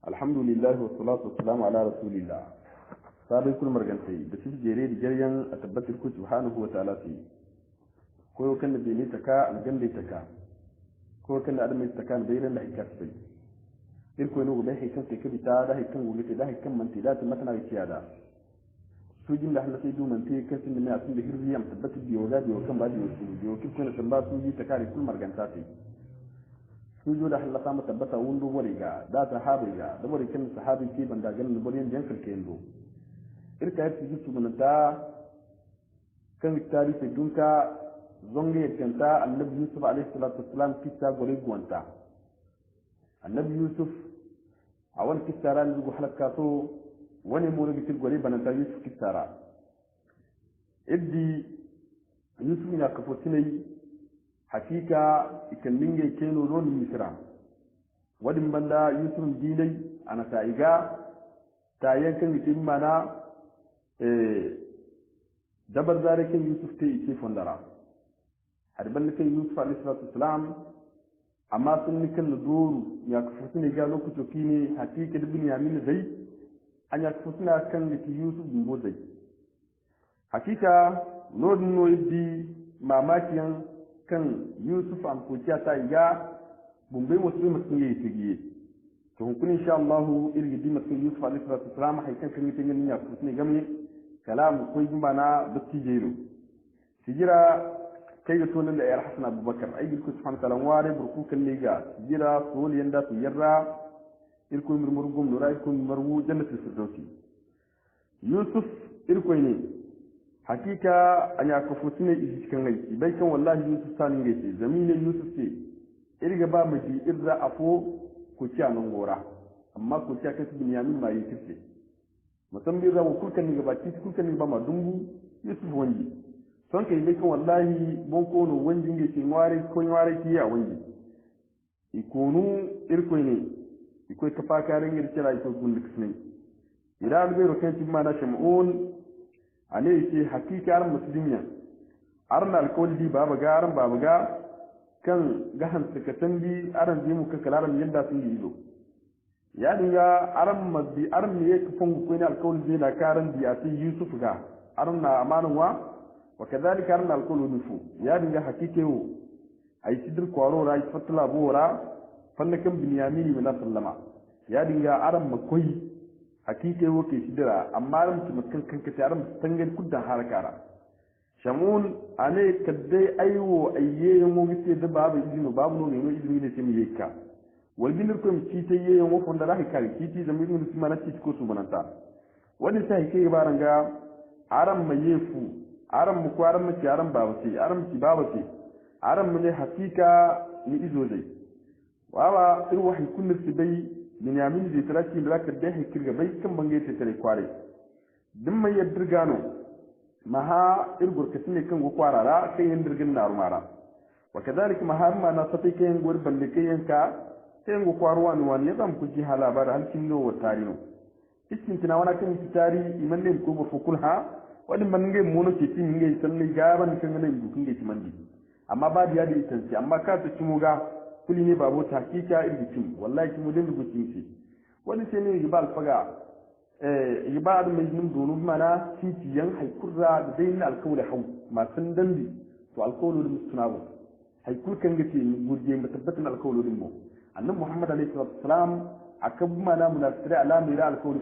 alhamdulillah wa salatu wassalamu ala rasulillah sabai kul margantai da su jere da jaryan a tabbatar ku subhanahu wa ta'ala sai ko kan da bai taka algan bai taka ko kan da adam mai taka da bayan da hikka sai irko no bai hikkan sai kibita da hikkan gobe da hikkan man da ta matana ga ciyada su jin da Allah sai dunan te kan sun da mai asun da hirzi am tabbatar biyo da biyo kan ba biyo su biyo kin san ba su yi taka kul marganta sai sujo da Allah samu tabbata wundu wariga da sahabiga da wari kin sahabi ki banda ganin boriyan dan kalke ndo irka yati jisu munata kan tarihi dunka zonge kanta annabi yusuf alaihi salatu wassalam kissa gore gwanta annabi yusuf a wani kissara ne zuwa halaka so wani mu ne bitil gore bananta yusuf kissara iddi yusuf ya kafo tinai hakika ikan minge keno ron misra wadin banda yusuf dinai ana taiga ta yankan yitin mana dabar zare kan yusuf te ike fondara har ban kan yusuf alayhi salatu wassalam amma sun nikan doru ya kafu ne ga lokacin kine hakika da binyamin zai an ya kafu suna kan yusuf dumbo zai hakika nodin no yiddi mamakiyan kan yusuf an kuciya ta iga bumbai wasu mutum yayi tigiye to hukun insha Allah irgi di mutum yusuf alaihi salatu wasalam hay kan kan yitin ya kusa ne game kalam ko yima na batti jero sijira kai ga tonan da yar hasan abubakar ai bilku subhanahu ta'ala ware burku kan ne ga sijira sol yanda su yarra irko murmurgum nura irko marwu jannatul firdausi yusuf irko ne hakika an ya kafu ne cikin aiki bai kan wallahi yusuf sanin gace zaminin yusuf ce irga ba mu ji irza afo ku ci anan gora amma ku ci kasu binyamin ma yi kice musan bai zawo kulkan ne gabaki kulkan ne ba ma dungu yusuf wangi son kai bai kan wallahi bon ko no wangi gace ware ko ware ki ya wangi ikonu irko ne iko ka fa karin girkira iko kun dukne idan bai rokan ci ma na shamun ane yake hakikar musulmiya arna alkawli baba ga aran baba ga kan gahan sakatan bi aran je mu kakalaran yanda sun yi zo ya dinga aran mabbi aran ne yake fungu ko ne alkawli je na karan bi a sai yusuf ga aran na amanan wa kadhalika aran alkawli nufu ya dinga hakike wo ai sidir kwaro ra fatla bora fannakan binyamin min sallama ya dinga aran makoi hakike woke sidira amma ran mutum kan ka taram tangan kuddan harakara shamun ane kadai aiwo ayye mo gite da babu izini babu no ne izini ne sai yeka wal binir ko mi ta yeyen wo fonda rahi kare kiti da mi dun mana ci ko su bananta wani sai kai baranga aram mayefu aram mu ko aram mu ci aram babu ci aram ci babu ci aram mu ne hakika ni izo dai wawa ir wahi kullu sibai min yamin da taraki da zaka da hikir bai kan bange ta tare kware din mai yaddir gano maha irgur kasine kan go kwarara kai yin dirgin na rumara wa kadalik maha ma na satai kai gor bande kai yanka kai go kwarwa ni wanne zan ku ji halabar halkin no tarino cikin tana wana kan tari iman ne ko ba fukulha wani man ngai mono ke tin ngai sallai gaban kan ne dukun ngai timandi amma ba da yadi itanci amma ka ta cimuga kuli ne babu takika irgitin wallahi kuma din rubucin shi wani sai ne yiba alfaga yiba da mai nin donu mana titiyan haikurra da dai na alkawli hau masun dambi to alkawlu da mustunabu haikul kan gace gurje mutabbatan alkawlu din mu annabi muhammad alaihi salatu wasalam akab mana munasira ala mira alkawli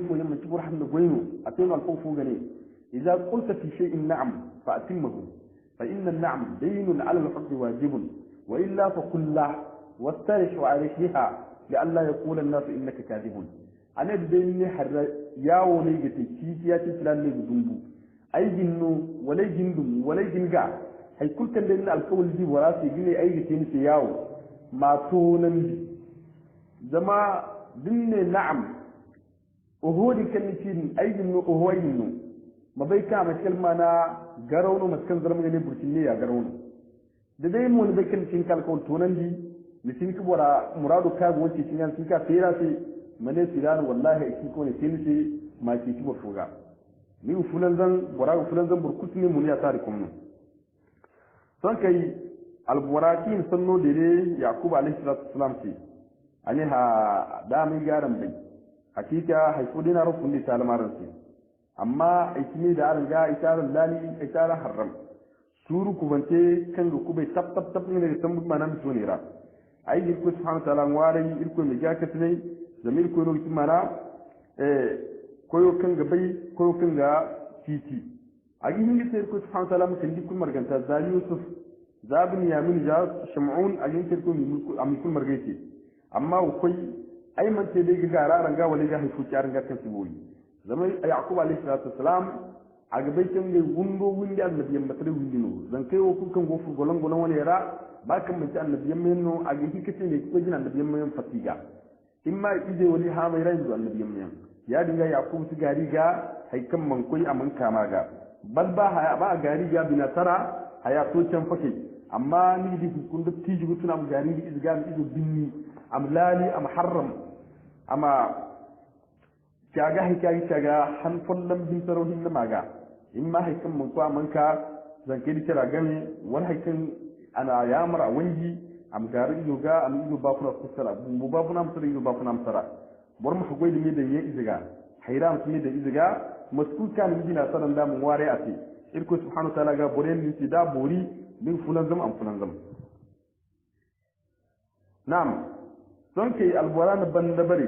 foyan mun tibur hannu goyno atayno alkawfu gane idza qulta fi shay'in na'am fa atimmahu fa inna an-na'am daynun 'ala al-haqq wajibun وإلا فقل له واسترش عليها لئلا يقول الناس إنك كاذب أنا بديني حر يا ولي جتي كيتيا تلان لي بدنبو أي جنو ولا جندم ولا جنجا هي كل كان لنا القول دي وراسي جني أي جتي نسياو ما تونن زما دني نعم وهو دي كان يتين أي جنو وهو جنو ما بيكا كلمة أنا جرونو مسكن زرمني برتني يا جرونو da dai mun da kin cin kalkon tonan di ni cin ki bora muradu ka go ci cin cin ka fera sai mane sidan wallahi ki ko ne cin sai ma ki ki bofuga ni fulan zan bora fulan zan burkut ne mun ya tare kuma son kai alburakin sanno dele yaqub alayhi salatu wassalam ce ani ha da mi garan bai hakika haifu dina rufun di talamaran su amma aikini da aran ga itaran lali itaran haram suru kubante kan ga kubai tap tap tap ne da tambu manan tunira ai irko subhanahu ta'ala ware irko mi ga katne zamir ko no mana koyo kan ga bai koyo kan ga titi agi hingi sai irko subhanahu ta'ala mun di kun marganta za yusuf za bin yamin ja shamun agi irko mi kun margaiti amma koi ai man ce dai ga raran ga wani ga haifu kyarin ga kan siboyi zaman yaqub alayhi salatu wassalam a gabai kan ga gundo windi annabiyan batare windino zan kai wo kun gofu golon golon wani ra ba kan mun ci annabiyan men no a ga hikace ne ko jin annabiyan men fatiga imma ide wali ha mai ran annabiyan men ya dinga yaqub su gari ga haikan man koi aman kama ga bal ba gari ga bina tara haya to can fake amma ni di kun da tiji gutuna am gari di izga mi izo binni am lali am harram amma kaga hikayi kaga han follam bin tarohin na maga in ma haikan mun ko amanka zan kai kira game wal haikan ana yamara wangi am gari izo ga am izo ba kuna kusara mu ba kuna musara izo ba kuna musara bor mu hagoi da me da ye iziga hayram su me da iziga masku kan dina sanan da mun ware ate irko subhanahu ta'ala ga boren din da bori min fulan zam am fulan zam na'am don kai alboran ban da bare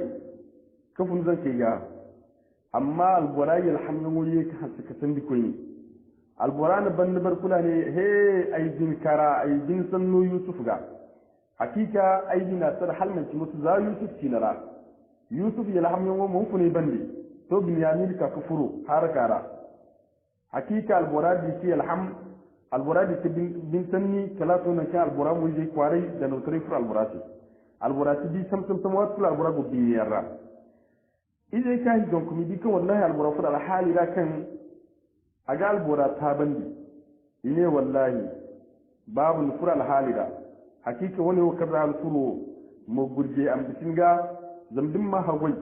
kafin zan kai ga amma alborai alhamdulillah ka hasu ka san dikoyi alboran ban da bar kula ne he ai bin kara ai bin sanno yusuf ga hakika ai dina sar halmanci musu za yusuf kinara yusuf ya alhamdulillah mun fune bande to binyamin ka kufuru har kara hakika alboradi ki alham alboradi bin sanni kala to na ka albora mu je kwarai da no tare fur alborati alborati bi sam wat fur albora go bi yarra idan ka yi don kuma bi kan wallahi albora fur alhali da kan aga albora ta bandi ine wallahi babu fur alhali da hakika wani wa kaza alfuru mu gurje am bisinga zamdin ma hagwai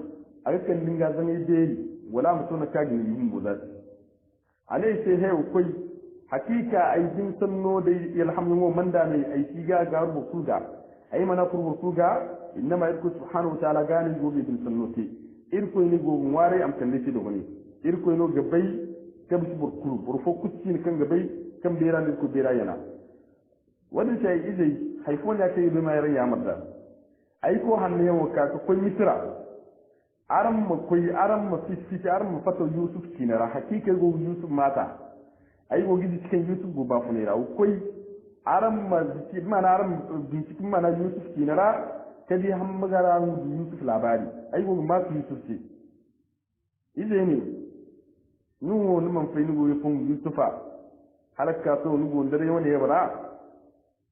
a kan dinga zan yi beri wala mutuna ka gini yin buzati alai sai he koi hakika ai din sanno da alhamdulillah manda mai aiki ga garbu kuga ai mana kurbu kuga inma irku subhanahu wa ta'ala gani gobe din sanno te irko ni go ware am kan lati do gani irko no gabai kam su burkuru burfo kucci ni kan gabai kan bera ni ku bera yana wani sai izai haifon ya kai bi mai ran ya madda ai ko hanne yawo ka ko misra aram ma koy aram ma fiski aram ma fato yusuf kinara hakika go yusuf mata ai go gidi cikin yusuf go ba funera koy aram ma ziki mana aram binciki mana yusuf kinara kadi ham magara yusuf labari ai go ma yusuf ce ize ne nu no man fa ni go yufun yusufa halaka to ni go ndare wani ya bara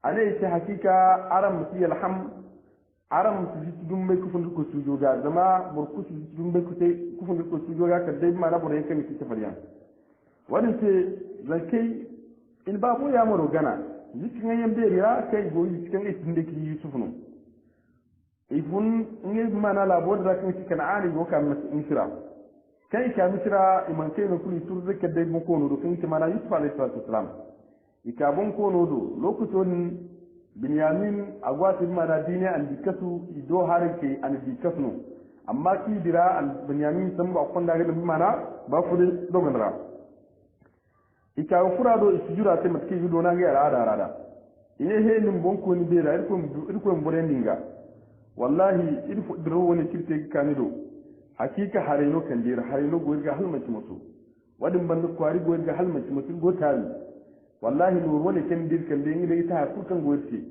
alai ce hakika aram muti alham aram su ji dum mai kufun ko su joga zama burku su ji dum mai kufun ko su joga ka dai mana bore kan ki tafariyan wadin ce zakai in babu ya maro gana zikin yan beriya kai goyi cikin isin da ki yusuf no ifun ne mana labo da kan ki kana ani go kan misra kai ka misra iman kai no kuli tur zakka dai mun ko no do kan ki mana yusuf alayhi salam ikabun ko no do lokacin binyamin agwati mana dine an dikasu ido harake an dikasno amma ki dira an binyamin san ba kon da ga mana ba fu de doganra ika fura do isjura te matki yudo na ga rada ine he nim bonko ni bera irko mborendinga wallahi irfo dro woni kirte kanido hakika hareno kan dira hareno goirga halmaki musu wadin banda kwari goirga halmaki musu gotari wallahi nur wani kan dir kan de ngi ta ku kan goirti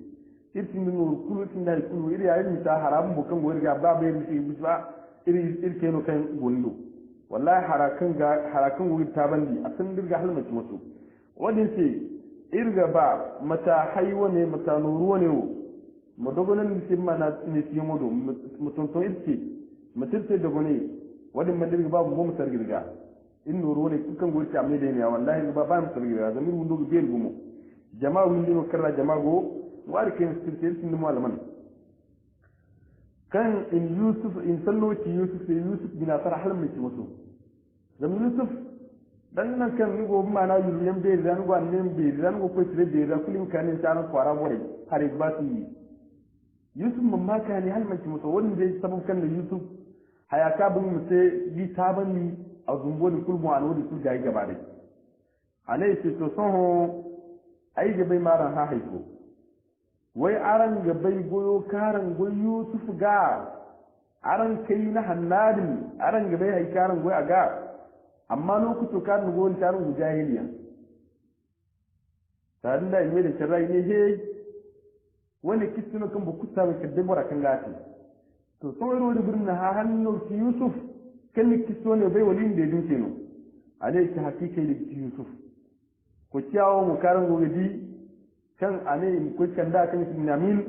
irti nur kulu tin dai kulu iri ayi mi ta haram bu kan goirga ba be mi bisba iri irke no kan gondo wallahi harakan goir ta bandi a san dirga halmaki musu wadin ce irga ba mata haiwa ne mata nuru ne mu dogonan ni mana ne ti modo mutun to irti mutirte dogone wadin man dirga babu mu sargirga in nuru ne kukan goirti amne de ne wallahi ba mu sargirga zamir mun dogo bel gumo jama'a windi no karra jama'a go wari ken sirtel tin mo alman kan in yusuf in sallo ci yusuf bina fara halmi ci musu zam yusuf dan nan kan ni go mana yuriyam be dan go annen be dan go ko tire be da kulin kanin tan kwara bore hare bati yusuf mamma ka ne hal manki muso wani dai sabon kan da yusuf hayaka bin mu sai bi taban a zumbo da kulmu an wadi su gayi gaba dai anai ce to son ho ai ga bai maran ha haiko wai aran ga bai goyo karan goyo yusuf ga aran kai na hannadin aran ga bai hai karan goyo a ga amma lokacin karan goyo tarin jahiliya tare da yi da shirai ne he wani kistino kan bukuta mai kadde bora kan gati to sun ro da birnin ha hannu ki yusuf kan ni kisto ne bai walin da yadin kenan alai ki hakika da ki yusuf ko ciyawo mu karan gogadi kan ane ko kan da kan ki namin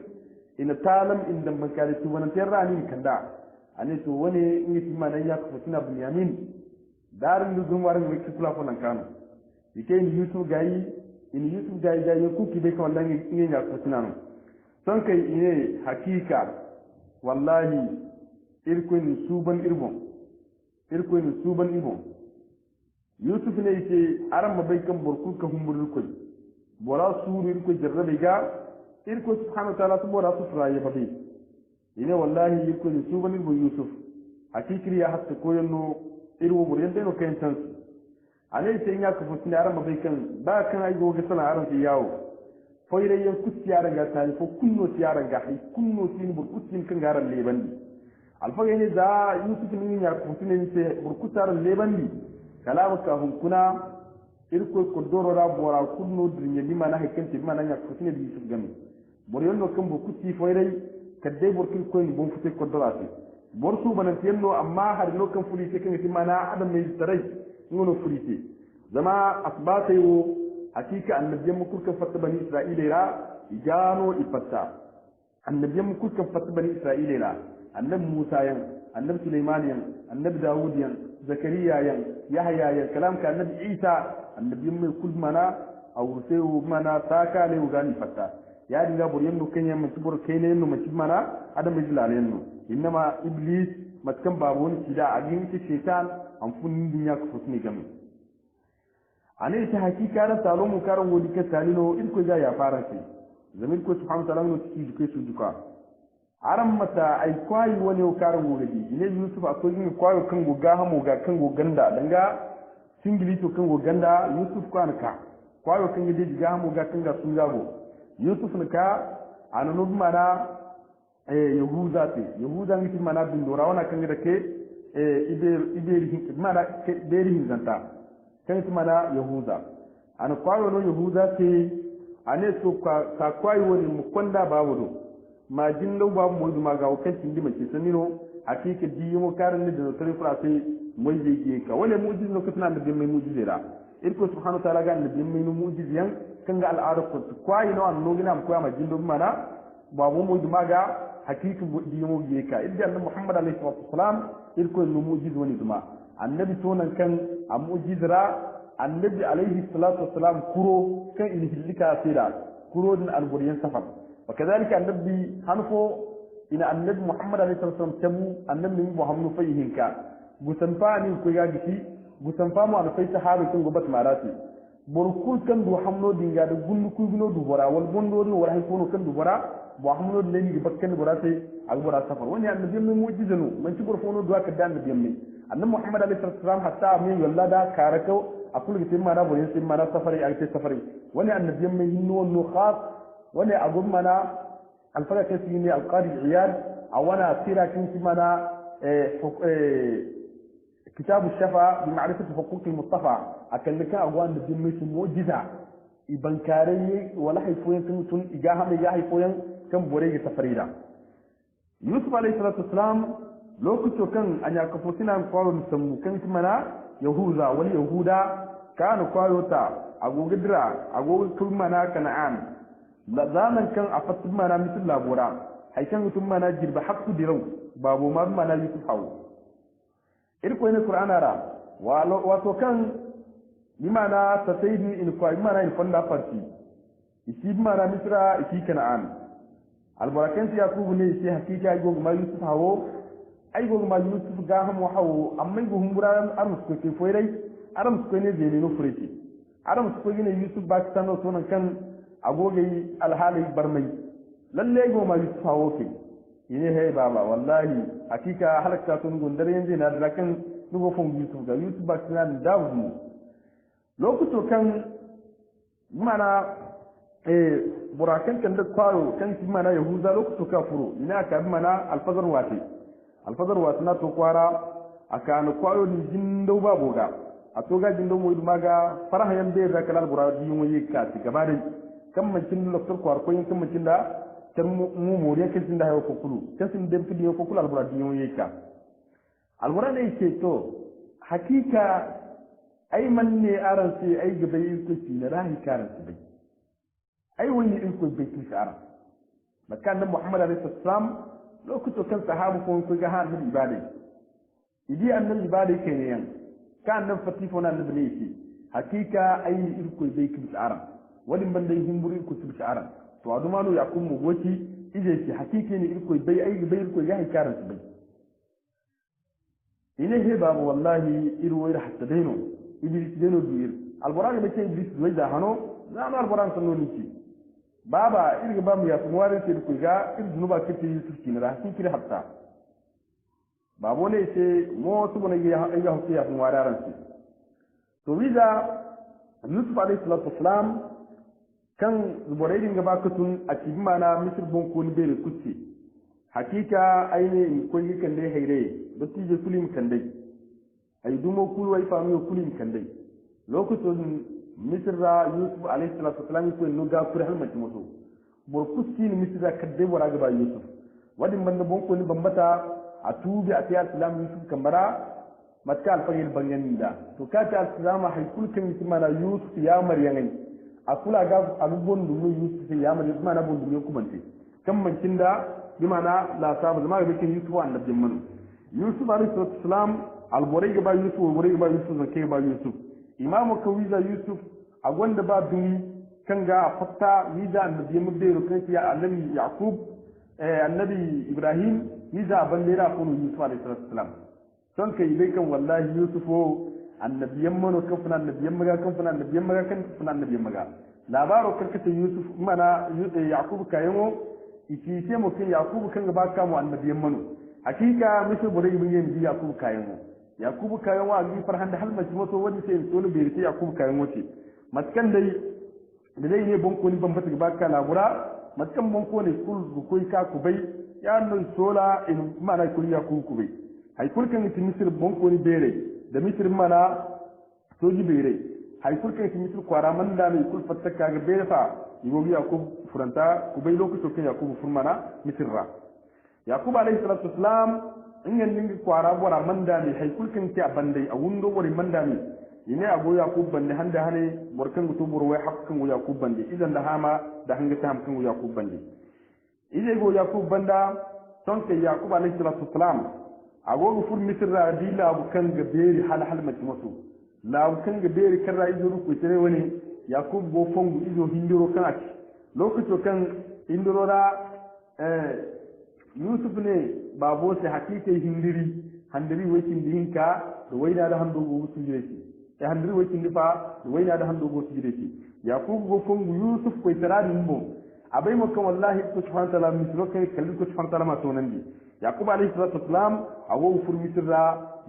ina talam inda ban kare ki wannan tarrani kan da ane to wani in yi ma dan ya ku tuna bunyamin darin da zumwarin mai kisla ko nan kanu yake ni yusuf gayi in yusuf da ya kuki dai kawai dan yin ya kutina no son kai ine hakika wallahi irkun suban irbon yusuf ne yake aran mabai kan burku ka humbur koi bora suru irko jarrabe ga irko subhanahu wa ta'ala bora su furaye babe ine wallahi irkun suban irbon yusuf hakikiri ya hatta koyanno irwo buryan dai no kayan tansu alai sai ya kafa tun yaran mabai kan ba kan ai goge sana aran ti yawo foi dai yan kutti yaran ga tani ko kunno ti yaran ga hay kunno tin bur kuttin kan garan lebandi alfa ne da yusuf ni ya kafa tun ne sai bur kutaran lebandi kalamu ka hun kuna irko ko doro da bora kunno dinye ni mana hay kan ti mana ya kafa tun yusuf gami bor yonno kan bur kutti foi dai kadai bur kin ko ni bon fute ko dorati bor su banan tiyenno amma har lokan fuli te kan ti mana adam mai tarai nono furite zama asbata yo hakika annabiyan mukurkan fatta bani isra'ila ira igano ifatta annabiyan mukurkan fatta bani isra'ila ira annabi musa yan annabi sulaiman yan annabi dawud yan zakariya yan yahya yan kalam ka annabi isa annabiyan mai kul mana awurse mana taka ne ugani fatta ya dinga buryan no kenya mun tubur kene no mun mana adam izlalen no innama iblis matkan babon kida agin ki shaitan an funnin dunya ku fusni gami ane ta hakika da salo mu karan wodi ka talino in ko ya fara sai zamin ko subhanahu wa ta'ala no tiki duke su duka aran mata ai kwai wani karan wodi ne yusuf akwai yin kwayo kan goga hamo ga kan goganda danga singili to kan goganda yusuf kwanka kwayo kan gidi ga hamo ga kan ga sun gago yusuf nka ananu mana yahuda ngi mana bin dora wana kan da ke iberi mana beri zanta kan mana yahuda an kwayo no yahuda te ane so ka kwayo woni mu konda ba wodo ma jinno ba mu ma ga kan tindi mace sanino hakika di mo karan da tare fara sai mai je ka wala mu'jiz no katna da mai mu'jizira irko subhanahu wa ta'ala ga da mai mu'jiziyan kan ga al'ada ko kwayo no an no gina am kwayo ma jinno mana ba mu ma ga hakiki di mo ka idan annabi muhammad alaihi wasallam irko no mu'jiz woni duma annabi tonan kan a mu'jizra annabi alaihi salatu wassalam kuro kan in hillika sira kuro din alburiyan safar wa kadhalika annabi hanfo ina annabi muhammad alaihi salatu wassalam tamu annabi muhammad fayihinka gusan fa ni ko ya gishi gusan fa mu an fai sahabi kun gobat marati borkul kan du hamno dinga da gunnu ku gino du bora wal bondo ni wala hay kono kan du bora bo hamno ne ni bakkan bora sai al bora safar wani annabi mai mu'jizanu man ci borfono du aka dan annabi mai annabi muhammad alaihi salatu wassalam hatta min yalla da karako akul gitin mana boyin sin mana safari a ce safari wani annabi mai hinno no khas wani agun mana alfara ke ne alqadi iyad a wana sira kin mana كتاب الشفا بمعرفة حقوق المصطفى أكلك أقوان الدين موجزة إبن كاري ولا حيفوين كنتم إجاها من إجاها حيفوين كم بوريج تفريدا يوسف عليه الصلاة والسلام لو كنت كان أن يكفوتنا قالوا نسمو كان تمنا يهوذا واليهودا كانوا قالوا تا أقو قدرا أقو كلمنا كنعان زمن كان أفتمنا مثل لابورا حي كان تمنا جرب حق درو بابو ما بمنا يوسف حاول irko ne qur'ana ra wato kan bimana tasayidin in ko bimana in fanda farti isi bimana misra isi kana'an albarakan ya kubu ne isi hakika ai gogo ma yusuf hawo ai gogo ma yusuf ga hamu hawo amma go humbura armus ko ke foirai armus ko ne zene no fureti armus ko ne yusuf ba ta no sonan kan agoge alhali barmai lalle go ma yusuf hawo ke ine he baba wallahi hakika halakta tun gundar yanzu na da kan nugo fon yusuf ga yusuf ba kana da mu lokuto kan mana burakan kan da kwaro kan shi mana yahuza lokuto ka furo ina ka mana alfazar wati na to kwara aka no kwaro ni jindo ba boga a to ga jindo mu maga faraha yan be da kalal buradi mu yi ka ti gaba dai kan mancin loktor kwar ko yin kan mancin da kan mu moriya kan tin da hayo kokulu kan sin dem kidi kokulu al buradi mu yi ka al buradi yake to hakika ai man ne aran sai ai gaba yi ku ci na rahi karan su bai ai wani in ku bai ki shara makan da muhammad alaihi salam lokuto kan sahabu ko ku ga har ibadai idi annabi ibadai ke ne yan kan nan fatifo na annabi ne shi hakika ai in ku bai ki shara wani ban dai himburi ku ci shara to adumanu yakun mu goci ije shi hakika ne in ku bai ai bai ku ga karan su bai ine he babu wallahi iru wayra hatta daino iblis deno duir alborane be tay iblis wayda hano zama alborane sanu niki baba irga bamu ya kumware te ku ga ir dunuba kiti yusuf kinara kin kire hatta babo ne ce mo to bona ya hoki ya kumware aransi to wiza yusuf alayhi salatu wassalam kan zuborai dinga bakatun a cikin mana misir bon ko ni bere kutti hakika aine ko yi kan dai haire dattijo kulim kan dai ay dumo kul way fami kulim kan dai lokacin misra yusuf alayhi salatu wasalam ko no ga fur halma ci moto bor kusti ni misra kadde wara ga ba yusuf wadin banda bon ko ni bambata a tubi a tiyar islam yusuf kamara matka alfayil bangan da to ka ta islam hay kul kan misma yusuf ya maryan akula ga alubon du yusuf ya maryan mana bon du ko bante kan mancin da bimana la sabu zama ga bikin yusuf annabin manu yusuf alayhi salam alborai ga ba yusuf alborai ga ba yusuf zakai ba yusuf imamu kawiza yusuf a gwanda ba dumi kan ga fatta wiza annabi mu da rukan ya annabi yaqub annabi ibrahim wiza ban lera ko yusuf alayhi salam son kai dai kan wallahi yusufo annabiyan manu kan funa annabiyan maga kan funa annabiyan maga kan funa annabiyan maga labaro karkata yusuf mana yaqub kayemo iki ce mu kan yakubu kan gaba ka mu annabiyan manu hakika mishi bure bin yin yakubu kayan mu yakubu kayan wa gi farhan da halmaci mato wani sai to ne bai yakubu kayan wace matkan dai da dai ne bonko ni bambata gaba ka labura matkan bonko ne kul koi ka ku bai ya nan sola in mana kul yakubu ku bai hay kul kan ti misir bonko ni bere da misir mana soji bere hay kul kan ti misir kwara man da mai kul fatta ka ga bere fa yigo yakub furanta ku bai lokacin kan yakubu furmana misirra yakub alayhi salatu wassalam in yan ningi kwara bora manda ne hay kulkin ti abandai a wundo wori manda ne ine ago yakub bande hande hane borkan gutu burwai hakkan go yakub bande idan da hama da hanga ta hamkan go yakub bande ide go yakub banda ton ke yakub alayhi salatu wassalam ago go fur misirra dila bu kan ga beri hal mati maso la bu kan ga beri kan ra izo ku tare wani yakub go fongu izo hindiro kan ati lokacin kan hindiro da yusuf ne babo sai hakika handiri wakin dihinka da waina da hando go su jire shi ya handiri wakin difa da waina da hando go su jire shi yakub go fongu yusuf ko tarani mbo abai maka wallahi ko subhanahu wa ta'ala misro kai kalli ko subhanahu wa ta'ala ma tonan di yakub alayhi salatu wassalam awo fur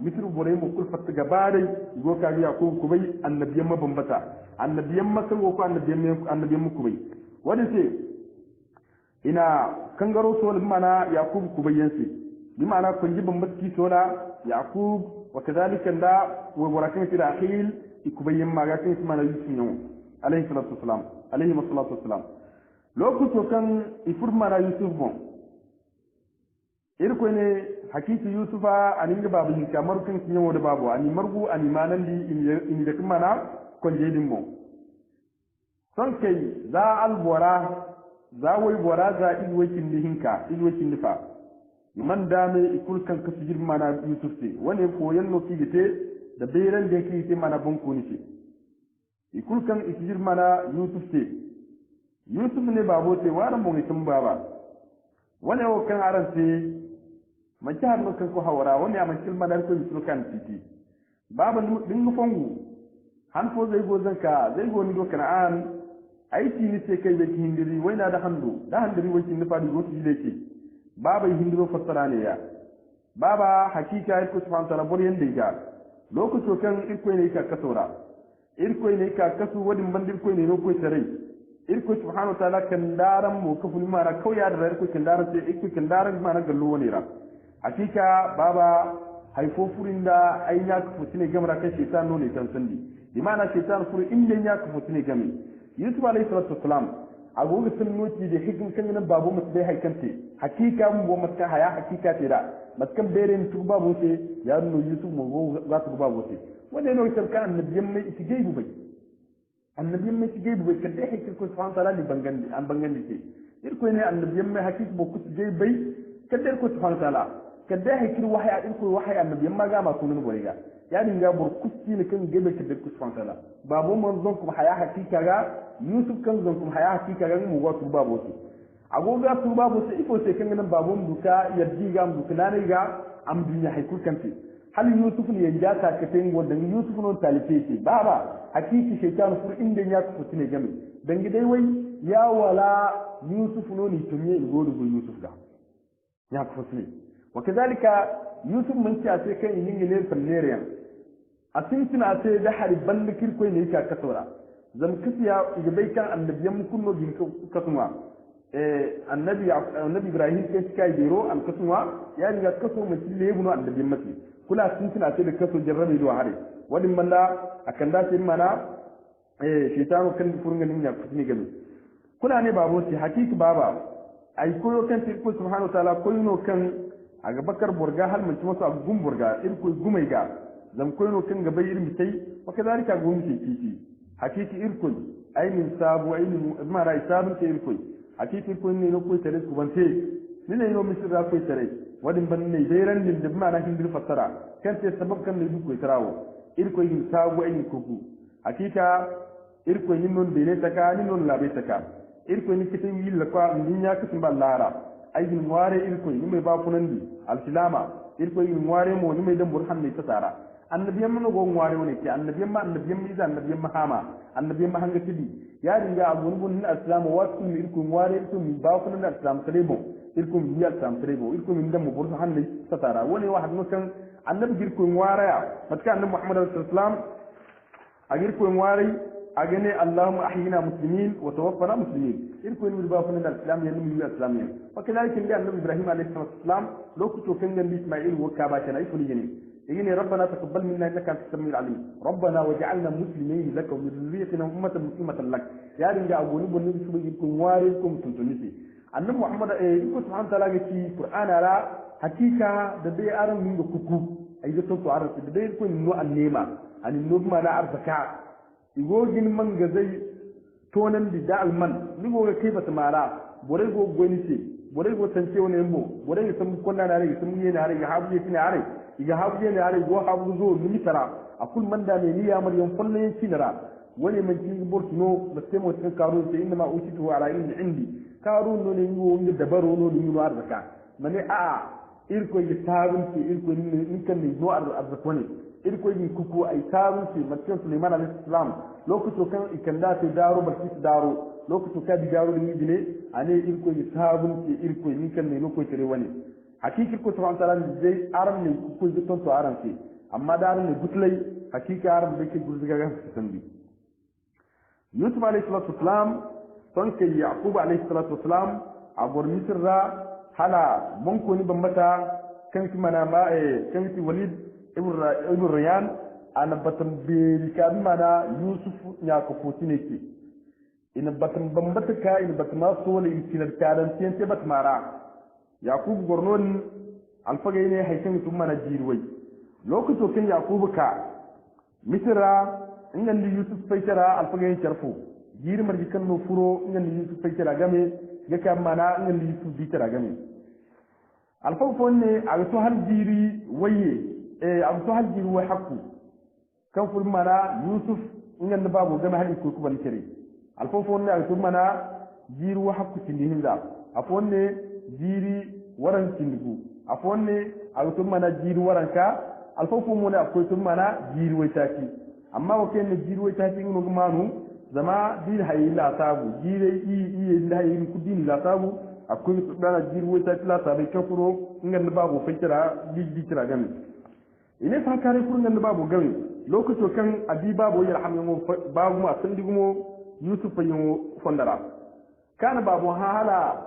misr bore mu kul fatta gabare go ka yakub kubai annabiyan mabambata annabiyan makan go ko annabiyan kubai wanda ce ina kangaro sol mana yakub kubayyansi bi ma'ana kun ji bambatki sola yakub wa kadhalika da wa barakan fi akhil kubayyan ma ga kan mana yusuf ne alayhi salatu wassalam alayhi salatu wassalam lokuto kan ifur mana yusuf bon irko ne hakiki yusufa aninga babu hin kamar kan kinyo da babu ani margu ani manan di in da kuma na kon je dimbo son kai za albora za wai bora za ilwakin dihinka ilwakin difa man dame ikul kan kasu girma na yusuf ce wani koyan no kigite da bayran da yake ce mana banko ne ce ikul kan isi girma na yusuf ce yusuf ne babo ce waran bon ikin baba wani yau kan aran ce mace har no kan ko hawara wani a mancil madar ko yusuf kan titi baba din mu fangu han fo zai go zanka zai go ni do kana'an aiti ni sai kai bai hindiri wai na da handiri wai kin nufa da gotu yake baba hindiro fassara ne ya baba hakika ko subhanahu wa ta'ala bor yanda ga lokacin kan irko ne ka kasora irko ne ka kasu wadin bandir ko ne ko tare irko subhanahu wa ta'ala kan daran mu kaful mara kauya da irko kan daran sai irko kan daran mana gallo wani ra hakika baba haifo furin da ai ya kafu ne gamra kan shaytan ne kan sandi bi ma'ana shaytan furu inda ya kafu ne gami yusuf alayhi salatu wassalam agoga sun noti da hikin kan nan babu mutu dai haikante hakika mu bo matka haya hakika ce da matkan bere ni tu babu ce ya no yusuf mu go za tu babu ce wanda ne wata kan annabiyan mai itigaibu bai annabiyan mai itigaibu bai kan dai hikin ko subhanahu ta'ala ni bangandi an bangandi ce irko ne annabiyan mai hakiki bo ku tigaibu bai kan dai ko subhanahu ta'ala kan dai hikin wahaya irko wahaya annabiyan ma ga ma sunan boriga ya dinga bor kusti ne kan gebe ka dai ku subhanahu ta'ala babu man zon kuma haya hakika ga yusuf kan zon kuma haya hakika ga mu go tu babu ce agoga tu babu sai ifo sai kan nan babu duka yaddi ga duka nan ga am dunya haikul kanti hal yusuf ne yanja ta ka tin wanda yusuf non talife ce baba hakiki shaytan fur inda ya ku tune game dan gidai wai ya wala yusuf non ni tumiye godu go yusuf ga ya ku tune wa kadalika yusuf mun ci sai kan yin ne fanneriyan asintina sai da hariban likir ko ne ka kasora zam kisiya ga bai kan annabiyan mu kunno bin kasuma annabi ibrahim kai kai biro an kasuma ya riga kaso mutum ne bunu annabiyan masi kula sun tuna sai da kaso jarrabe do hare wadin malla akan da sai mana shaytanu kan furun ganin ya kusi gami kula ne babo sai hakiki baba ai koyo kan sai ko subhanahu ta'ala koyo kan a gabakar burga hal mun masu a gun burga in ko gumai ga zam koyo kan gaba irin sai wa kadalika gumti titi hakiki irkun ainin sabu ainin mara isabun sai irkun hakiki irkun ne no koy tare ku ban sai ni ne no misir da koy tare wadin ban ne dairan din da mara hindir fasara kan sai sabab kan ne du koy tarawo irkun yin sabu ainin kuku hakika irkun yin non bele taka ni non labe taka irkun ni kitin yi lakwa min ya kitin ballara ayin ware irkun ni mai ba kunan di alsilama irkun yin ware mo ni mai dan burhan ne ta tsara annabiyan mun go ngware woni ke annabiyan mi za annabiyan mahama annabiyan mahanga tibi ya dinga agun bun al-islam wa kun irkum ngware to mi ba kun al-islam salebo irkum bi al-islam salebo irkum min dam bursu hanne satara woni wahad no kan annabi girkum ngware ya matka annabi muhammad sallallahu alaihi wasallam agirkum ngware agane allahumma ahyina muslimin wa tawaffana muslimin irkum mi ba kun al-islam ya mi al-islam ya fakadalika inda annabi ibrahim alaihi salam lokuto kan gan isma'il wa ka ba kana ifuli ne إني ربنا تقبل منا إنك أنت السميع العليم ربنا وجعلنا مسلمين لك ومن ذريتنا أمة مسلمة لك يا رجال أقول لكم نبي سبحانكم وارثكم تنتنسي أن محمد يقول سبحانه وتعالى في القرآن على حقيقة دبي أرم من كوكو أي جسم تعرف دبي يكون نوع النعمة أن النعمة لا أرزقها يقول جن من جزي تونا بداء المن نقول كيف تمارا بوريغو بوينسي بوريغو تنسيو نيمو بوريغو سمو كنا ناري سمو يناري يحابو يكنا ناري iga haɓuye ne are go haɓu zo limitara a kul manda ne niya maryam folle cinara wani man ci bortino da sai mo tin karun sai inna ma utitu ala ilmi indi karun no ne yo ngi dabaro no ni no arzaka mane a irko yi tabun ci irko ni kan ni no arzaka ne irko yi kuku ai tabun ci matkan Sulaiman alayhi salam lokacin kan ikanda ta daro barki daro lokacin ka bi daro ni dine ane irko yi tabun ci irko ni kan ne lokacin tare wani hakiki ko subhanahu wa ta'ala zai aram ne ko zai tonto aram ce amma da aram ne gutlai hakiki aram da ke gurziga ga sambi yusuf alayhi salatu wassalam ton ke yaqub alayhi salatu wassalam a gor misra hala mon ko ni bambata kan ki mana ma kan ki walid ibn rayyan ana batam be ka mana yusuf ya ko fotine ke ina batam bambata ka ina batama so ne in kadan tiyan te batmara yakub gornon alfaga ne haikin tun mana jirwai lokacin kin yakub ka misra ingan li yusuf faitara alfaga yin sharfu jiri marji kan no furo ingan li yusuf faitara game ya kan mana ingan li yusuf bitara game alfaga fonne a to hal jiri waye a to hal jiri wai hakku kan ful mana yusuf ingan da babu game hali ko kuban kire alfaga fonne a to mana jiri wa hakku tindihin da afonne jiri waran tindigu afonne altum mana jiri waranka alfofu mu ne akwai tun mana jiri wai taki amma wake ne jiri wai taki no manu zama din hayi la sabu jire i hayi ku din la sabu akwai su dana jirwo ta la sabu kafuro ngan babu fakira jiji kira gami ine fa kare kur ngan babu gami lokacin kan abi babu yarhamu babu ma san digumo yusuf yin fondara kana babu hala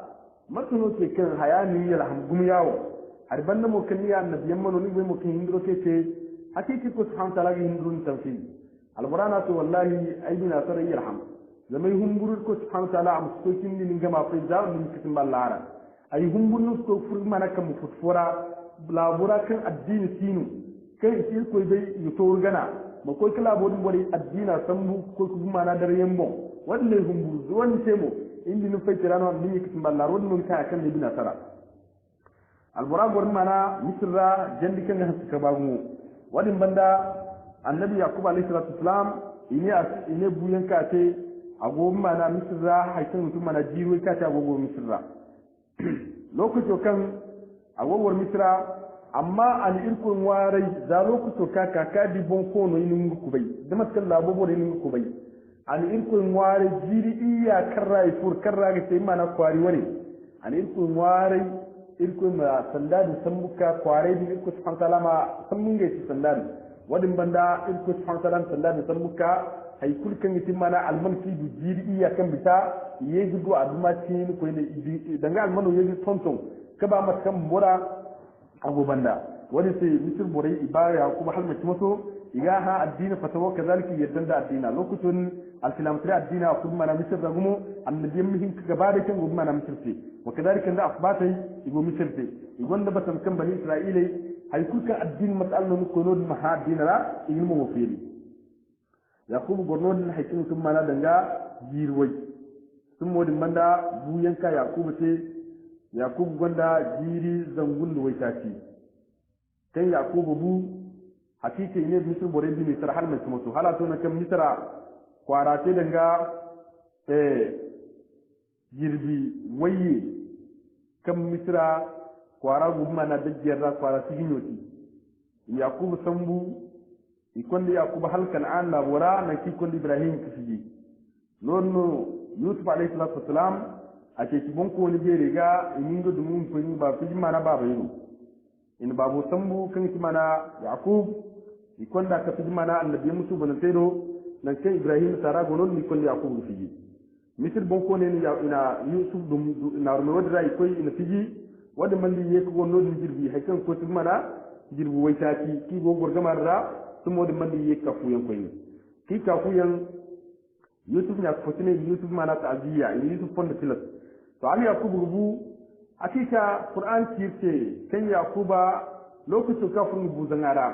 matuno ke kan hayani yarham gum yawo har banda mo kan ya annabiyan mano ni mo kan hindro ke ce hakiki ko subhanahu ta'ala ga hindrun tawfil alqur'ana to wallahi aidina sarai yarham zamai humburu ko subhanahu ta'ala am ko kin ni ngama fa za min kitin ballara ay humburu ko fur mana kam futfura labura kan addini sinu kai shi ko bai yuto gana ma ko kala bodin bori addina sambu ko kuma na dare yambo wanne humburu wani temo indi no fay tirano ni kitin ballara wani mun ka kan ni bina sara albura gorin mana misra jandi kan hasu ka bagu wadin banda annabi yaqub alayhi salatu wasalam ine buyan ka te ago mana misra haitan mutum mana jiro ka ta agogo misra lokacin kan agogor misra amma an irkun warai za lokacin ka di bon kono inin kubai da maskan labobo da inin kubai an irkun warai jiri iya karrai fur karra ga sai mana kwari wani an irkun warai irkun ma sandadu sambuka kware di irkun subhanahu ta'ala ma sambunge ci sandadu wadin banda irkun subhanahu ta'ala sandadu sambuka hay kulkan yitin mana alman ki du jiri iya kan bita yegi do aduma tin ko ne danga almano yegi tonton ka ba mat kan mura ago banda wani sai misir borai ibaya kuma halma mato iga ha addina fatawa kazalika yaddan da addina lokutun alfilamtri addina kuma mana misir da gumo annabiyan mihin ka gaba da kan gumo mana misir ce wa kazalika da asbatai igo misir ce igon da batan kan bani isra'ilai hay kulka addin mas'alun ko no ma ha addina la igin mo fili yaqub gornon haykin kuma mana danga jirwai sun modin banda buyanka yaqub ce yaqub gonda jiri zangun da waitati kan yaqub bu hakike ne misir bore bi misir hal mai mutu hala to na kan misra kwara ce danga jirbi waye kan misra kwara gumma na dajjiyar da kwara sigin yoti yaqub sambu ikonde yaqub hal kan an labora na ki kon ibrahim kifiji nonno yusuf alayhi salatu wassalam ake ki bon ko ni be riga iningo dumun ko ni ba fi mana baba yino in babu sambu kan ki mana yaqub ikonda ka fi mana annabi musu ban tedo nan kai ibrahim sara gonon ni kon yaqub fiji misir bon ko ne ni ya ina yusuf dum na rume wadra koy ina fiji wada mandi yek gonno ni jirbi hay kan ko fi mana jirbi waytati ki go gorgamar da sumo de mandi yek ka fuyan koy ki ka fuyan yusuf nya ko tine yusuf mana ta aziya yusuf fonda tilas to ali yaqub rubu akika qur'an kirte kan yaquba lokacin kafin buzangara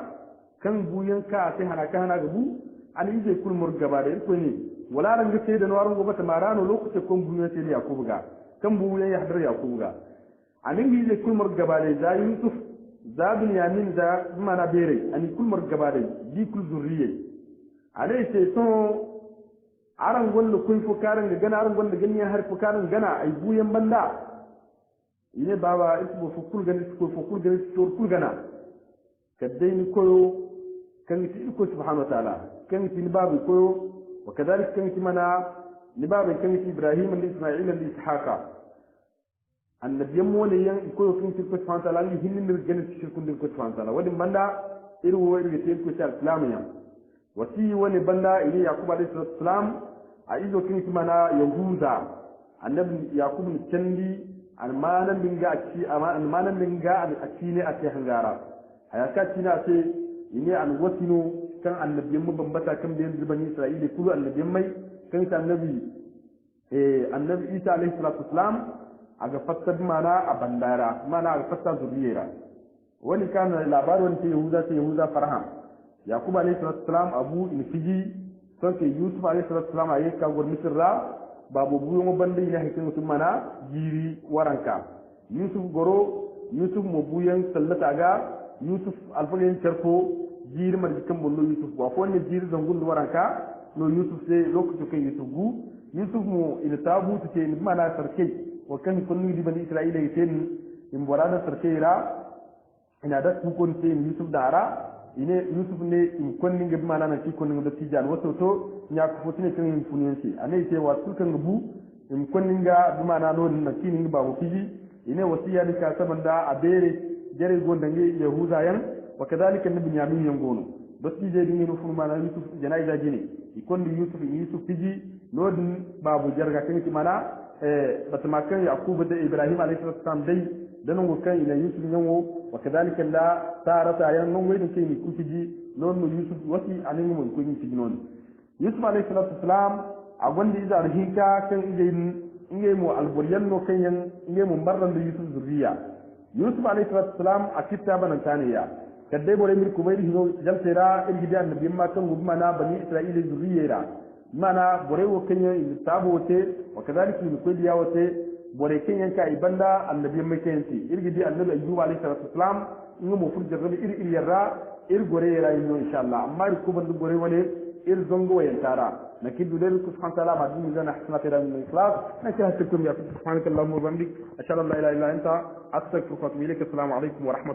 kan buyan ka sai hana gabu an yi kul mur gaba da ko ne wala ran ga sai da nawarin gobe ta marano lokacin kon buyan sai yaqubu ga kan buyan ya hadar yaqubu ga an yi kul mur gaba da za yusuf za binyamin da mana bere an kul mur gaba da di kul zurriye alai sai to aran gonda kun fukaran ga gana aran gonda ganni har fukaran gana ai buyan banda ine baba isbu fukul gani ko fukul gani to kul gana kadai ni koyo kan ti ko subhanahu wa ta'ala kan ti ni babu koyo wa kadalik kan ti mana ni babu kan ti ibrahim and isma'il and ishaqa annabiyyan mo ne yan koyo kan ti ko subhanahu wa ta'ala ni hinni mir gani ti shirkun ko subhanahu wa ta'ala wadin banda iru wo iru te ko ta islamiya wasi wani banda ile yaqub alayhi salam a izo kan ti mana yahuda annabi yaqub ni kandi almanan dinga ci almanan dinga a ci ne a ce hangara hayaka ci na ce ne an wasino kan annabiyan mu bambata kan da yanzu bani isra'ila kullu annabiyan mai kan ta annabi isa alayhi salatu wassalam aga fassad mana a bandara mana aga fassad zuriyera wani kan labarin wani ce yahuza farham yaqub alayhi salatu wassalam abu infiji son ke yusuf alayhi salatu wassalam ayi ka gor misra babu buyo mo bande ina hikin mutum mana jiri waranka yusuf goro yusuf mo buyan sallata ga yusuf alfalin charko jiri mar jikan bollo yusuf wa fo ne jiri zangun waranka no yusuf sai lokacin kai yusuf mo ina tabu ce ni mana sarkai wa kan kullu di bani isra'ila yatin in borada sarkai ra ina da ku kon sai yusuf dara ine yusuf ne in konni ngi mana na ci konni ngi tijan wato to nya ko fotine kan in funyensi ane ce wa sulkan bu in konni nga mana no na ci ni ba ko fiji ine wasiya ni ka sabanda a bere jere gonda ngi yahuda yan wa kadhalika nabi nyamin yan gono dotti je dingi no fu mana yusuf janaiza jini ikondi yusuf fiji lodin babu jarga kan ci mana batamakan yaqub da ibrahim alayhi salam dai dan ngo kan ila yusuf nyango wa kadhalika la tarata yan non waydo kini ku fiji non no yusuf wasi anin mo ko ni fiji non yusuf alayhi salam a gondi da hinka kan inge mo alburyan no kan yan inge mo barran da yusuf zuriya yusuf alayhi salam a kitaba nan taniya kadai bore mir kubayri hino jaltera irgidi annabi ma kan gubma na bani isra'ila zuriyera mana bore wo kenya tabo wote wa kadhalika ni ko diya wote bore kenya ka ibanda annabi mai kenti irgidi annabi ayyub alayhi salam inga mo furja gabi ir yarra gore yara ino inshallah amma ko bandu gore wale ir zongo wayantara نكيد لله سبحانه وتعالى مع دين لنا حسنات إلى من الإخلاص نشاهدكم يا سبحانك اللهم وبحمدك أشهد أن لا إله إلا أنت أستغفرك وأتوب إليك السلام عليكم ورحمة